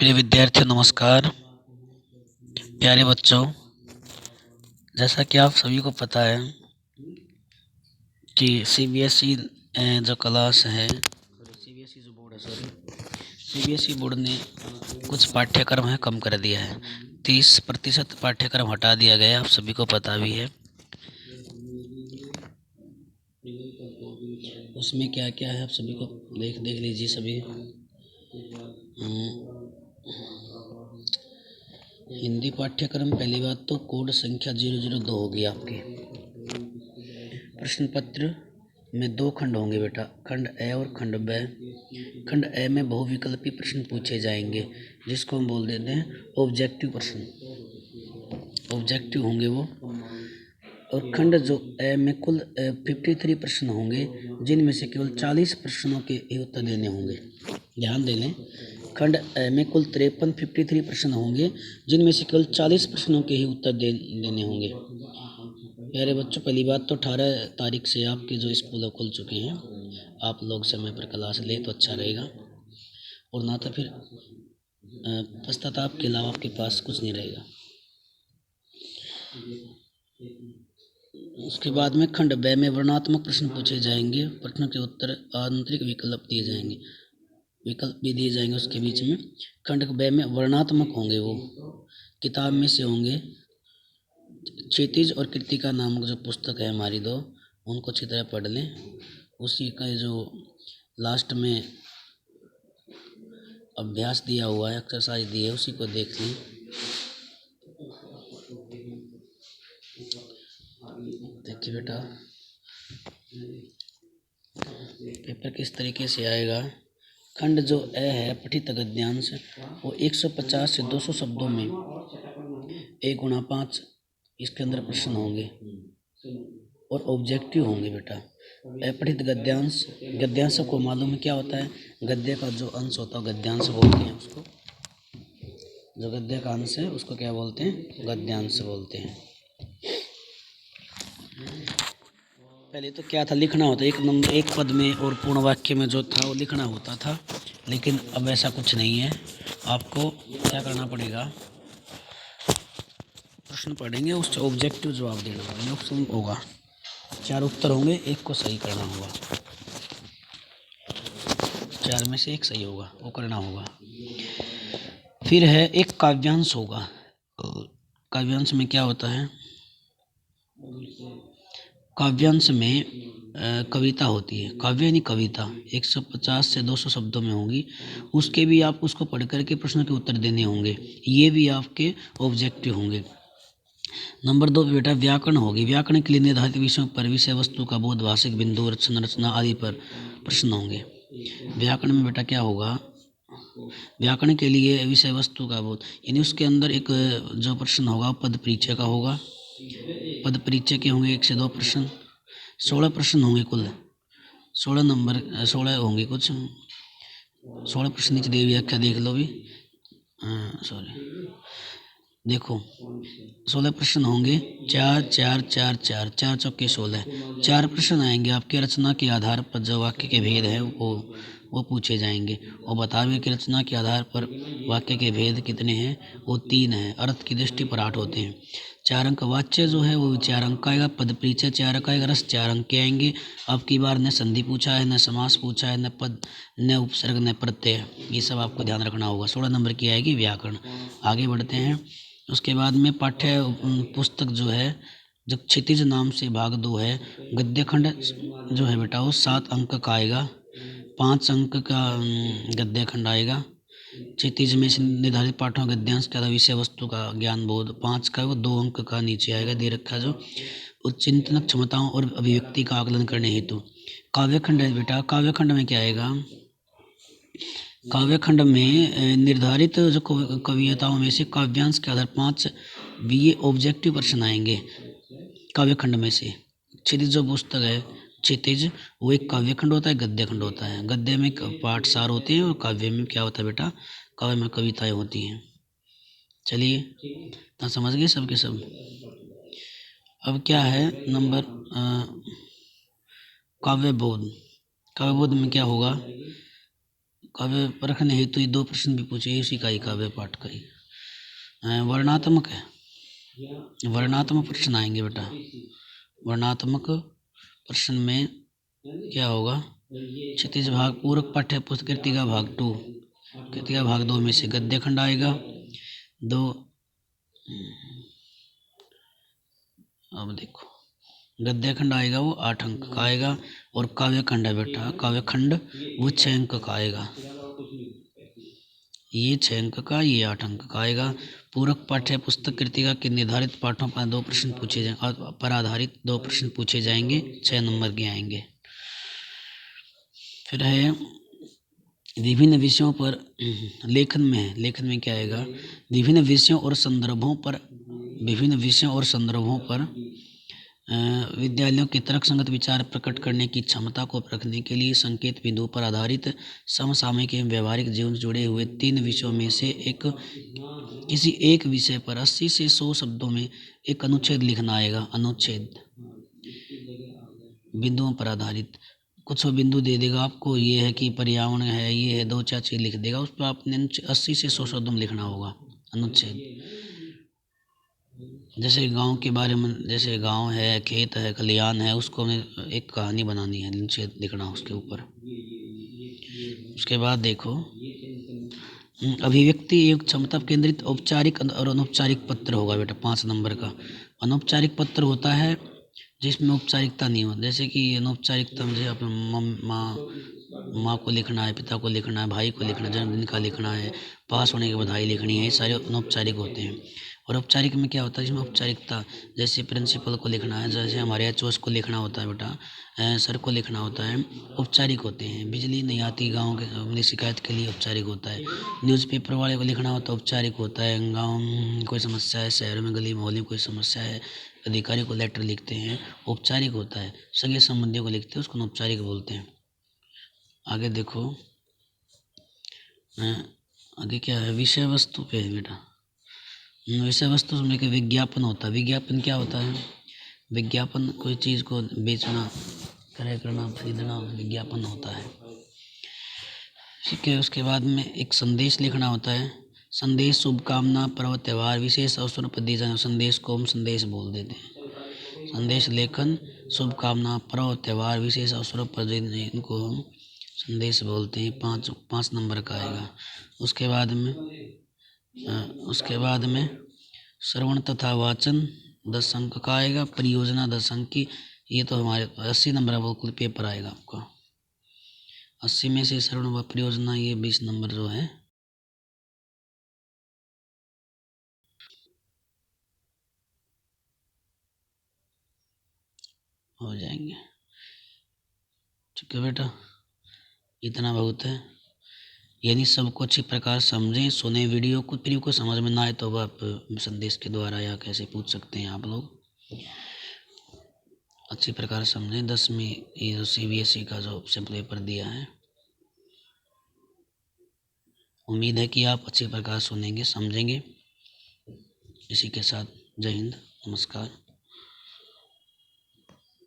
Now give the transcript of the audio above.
प्रिय विद्यार्थियों नमस्कार। प्यारे बच्चों, जैसा कि आप सभी को पता है कि सीबीएसई जो क्लास है, सीबीएसई जो बोर्ड है, सीबीएसई बोर्ड ने कुछ पाठ्यक्रम है कम कर दिया है। 30% पाठ्यक्रम हटा दिया गया, आप सभी को पता भी है। उसमें क्या क्या है आप सभी को देख लीजिए सभी। हिंदी पाठ्यक्रम, पहली बात तो कोड संख्या 002 होगी आपकी। प्रश्न पत्र में 2 खंड होंगे बेटा, खंड ए और खंड ब। खंड ए में बहुविकल्पी प्रश्न पूछे जाएंगे, जिसको हम बोल देते हैं ऑब्जेक्टिव प्रश्न, ऑब्जेक्टिव होंगे वो। और खंड जो ए में कुल 53 प्रश्न होंगे, जिनमें से केवल 40 प्रश्नों के ही उत्तर देने होंगे। ध्यान दे लें, खंड ए में कुल 53 प्रश्न होंगे, जिनमें से केवल 40 प्रश्नों के ही उत्तर देने होंगे। प्यारे बच्चों, पहली बात तो 18 तारीख से आपके जो स्कूल खुल चुके हैं, आप लोग समय पर क्लास ले तो अच्छा रहेगा, और ना तो फिर पश्चाताप के अलावा आपके पास कुछ नहीं रहेगा। उसके बाद में खंड ब में वर्णनात्मक प्रश्न पूछे जाएंगे, प्रश्नों के उत्तर आंतरिक विकल्प दिए जाएंगे, विकल्प भी दिए जाएंगे उसके बीच में। खंड ब में वर्णनात्मक होंगे, वो किताब में से होंगे। क्षितिज और कृतिका नामक जो पुस्तक है हमारी दो, उनको अच्छी तरह पढ़ लें। उसी का जो लास्ट में अभ्यास दिया हुआ है, एक्सरसाइज दी है, उसी को देख लें। देखिए बेटा, पेपर किस तरीके से आएगा। खंड जो ए है पठित गद्यांश, वो 150 से 200 शब्दों में 1 × 5 इसके अंदर प्रश्न होंगे और ऑब्जेक्टिव होंगे बेटा। अपठित गद्यांश, गद्यांश को मालूम है क्या होता है? गद्य का जो अंश होता है गद्यांश बोलते हैं उसको। जो गद्य का अंश है उसको क्या बोलते हैं? गद्यांश बोलते हैं। पहले तो क्या था, लिखना होता, एक पद में और पूर्ण वाक्य में जो था वो लिखना होता था, लेकिन अब ऐसा कुछ नहीं है। आपको क्या करना पड़ेगा, प्रश्न पढ़ेंगे, उससे ऑब्जेक्टिव जवाब देना होगा। ऑप्शन होगा, 4 उत्तर होंगे, एक को सही करना होगा, 4 में से एक सही होगा, वो करना होगा। फिर है एक काव्यांश होगा। काव्यांश में क्या होता है? काव्यांश में कविता होती है, काव्य यानी कविता, 150 से 200 शब्दों में होगी। उसके भी आप उसको पढ़ करके प्रश्न के उत्तर देने होंगे, ये भी आपके ऑब्जेक्टिव होंगे। नंबर 2 बेटा व्याकरण होगी। व्याकरण के लिए निर्धारित विषयों पर विषय वस्तु का बोध, भाषिक बिंदु, रचना आदि पर प्रश्न होंगे। व्याकरण में बेटा क्या होगा, व्याकरण के लिए विषय वस्तु का बोध, यानी उसके अंदर एक जो प्रश्न होगा पद परिचय का होगा। पद परिचय के होंगे 1 से 2 प्रश्न, 16 प्रश्न होंगे कुल, 16 होंगे कुछ, 16 प्रश्न नीचे दे व्याख्या देख लो भी, देखो 16 प्रश्न होंगे, 4 4 4 4 4 चौके 16, 4 प्रश्न आएंगे आपके रचना के आधार पर। जो वाक्य के भेद है वो पूछे जाएंगे, और बताइए कि रचना के आधार पर वाक्य के भेद कितने हैं? वो 3 हैं। अर्थ की दृष्टि पर 8 होते हैं। 4 अंक वाच्य जो है वो 4 अंक का आएगा, पद परिचय 4 अंक आएगा, रस 4 अंक के आएंगे। अब की बार न संधि पूछा है, न समास पूछा है, न पद, न उपसर्ग, न प्रत्यय, ये सब आपको ध्यान रखना होगा। 16 नंबर की आएगी व्याकरण। आगे बढ़ते हैं। उसके बाद में पाठ्य पुस्तक जो है, जो क्षितिज नाम से भाग 2 है, गद्य खंड जो है बेटा वो 7 अंक का आएगा, 5 अंक का गद्य खंड आएगा। क्षितिज में से निर्धारित पाठों गद्यांश का विषय वस्तु का ज्ञान बोध 5 का, वो 2 अंक का नीचे आएगा दे रखा, जो उच्चिंतन क्षमताओं और अभिव्यक्ति का आकलन करने हेतु। काव्यखंड है बेटा, काव्यखंड में क्या आएगा? काव्यखंड में निर्धारित जो कविताओं में से काव्यांश के आधार 5 बीए ऑब्जेक्टिव प्रश्न आएंगे काव्यखंड में से। क्षितिज जो पुस्तक है क्षितिज, वो एक काव्यखंड होता है, गद्य खंड होता है। गद्य में पाठ सार होते हैं, और काव्य में क्या होता है बेटा? काव्य में कविताएं होती हैं। चलिए तो समझ गए सबके सब। अब क्या है नंबर काव्यबोध। काव्यबोध में क्या होगा? काव्य परखने हेतु ये 2 प्रश्न भी पूछे, इसी का ही काव्य पाठ का ही वर्णात्मक है। वर्णात्मक प्रश्न आएंगे बेटा। वर्णात्मक प्रश्न में क्या होगा, क्षितिज भाग पूरक पाठ्य पुस्तक कृतिका भाग 2, कृतिका भाग 2 में से गद्य खंड आएगा 2। अब देखो गद्य खंड आएगा वो 8 अंक का आएगा, और काव्य खंड है बेटा, काव्य खंड वो 6 अंक का आएगा। ये 6 अंक का, ये 8 अंक का आएगा। पूरक पाठ्य पुस्तक कृतिका के निर्धारित पाठों पर 2 प्रश्न पूछे जाएंगे, पर आधारित 2 प्रश्न पूछे जाएंगे, 6 नंबर के आएंगे। फिर है विभिन्न विषयों पर लेखन में है, लेखन में क्या आएगा, विभिन्न विषयों और संदर्भों पर, विभिन्न विषयों और संदर्भों पर विद्यालयों के तर्कसंगत विचार प्रकट करने की क्षमता को परखने के लिए संकेत बिंदु पर आधारित समसामयिक एवं व्यवहारिक जीवन से जुड़े हुए 3 विषयों में से किसी एक विषय पर 80 से 100 शब्दों में एक अनुच्छेद लिखना आएगा। अनुच्छेद बिंदुओं पर आधारित कुछ बिंदु दे देगा आपको, ये है कि पर्यावरण है, ये है, 2-4 चीज लिख देगा, उस पर आपने 80 से 100 शब्दों में लिखना होगा अनुच्छेद। जैसे गांव के बारे में, जैसे गांव है, खेत है, खलिहान है, उसको हमें एक कहानी बनानी है, अनुच्छेद लिखना उसके ऊपर। उसके बाद देखो अभिव्यक्ति एवं क्षमता केंद्रित औपचारिक और अनौपचारिक पत्र होगा बेटा 5 नंबर का। अनौपचारिक पत्र होता है जिसमें औपचारिकता नहीं होती, जैसे कि अनौपचारिकता में जैसे अपने माँ को लिखना है, पिता को लिखना है, भाई को लिखना है, जन्मदिन का लिखना है, पास होने की बधाई लिखनी है, ये सारे अनौपचारिक होते हैं। और औपचारिक में क्या होता है, जिसमें औपचारिकता, जैसे प्रिंसिपल को लिखना है, जैसे हमारे एचओएस को लिखना होता है बेटा, सर को लिखना होता है, औपचारिक होते हैं। बिजली नहीं आती गांव के अपनी शिकायत के लिए, औपचारिक होता है। न्यूज़पेपर वाले को लिखना होता है, औपचारिक होता है। गांव में कोई समस्या है, शहर में गली मोहल्ले में कोई समस्या है, अधिकारी को लेटर लिखते हैं, औपचारिक होता है। सगे संबंधियों को लिखते हैं, उसको औपचारिक बोलते हैं। आगे देखो आगे क्या है, विषय वस्तु पे है बेटा। विषय वस्तु में कि विज्ञापन होता है। विज्ञापन क्या होता है, विज्ञापन कोई चीज़ को बेचना, क्रय करना, खरीदना, विज्ञापन होता है। ठीक है, उसके बाद में एक संदेश लिखना होता है। संदेश शुभकामना, पर्व, त्यौहार, विशेष अवसरों पर दिए जाने संदेश को हम संदेश बोल देते हैं। संदेश लेखन, शुभकामना, पर्व, त्यौहार, विशेष अवसरों पर इनको हम संदेश बोलते हैं। 5 नंबर का आएगा। उसके बाद में श्रवण तथा वाचन 10 अंक का आएगा। परियोजना 10 अंक की, ये तो हमारे 80 नंबर वो कुल पेपर आएगा आपका। 80 में से श्रवण व परियोजना ये 20 नंबर जो है हो जाएंगे। ठीक है बेटा, इतना बहुत है। यानी सबको अच्छी प्रकार समझें, सुने वीडियो को, फिर को समझ में ना आए तो आप संदेश के द्वारा या कैसे पूछ सकते हैं आप लोग। अच्छी प्रकार समझें। 10वीं ये CBSE का जो सैंपल पेपर दिया है, उम्मीद है कि आप अच्छी प्रकार सुनेंगे, समझेंगे। इसी के साथ जय हिंद, नमस्कार।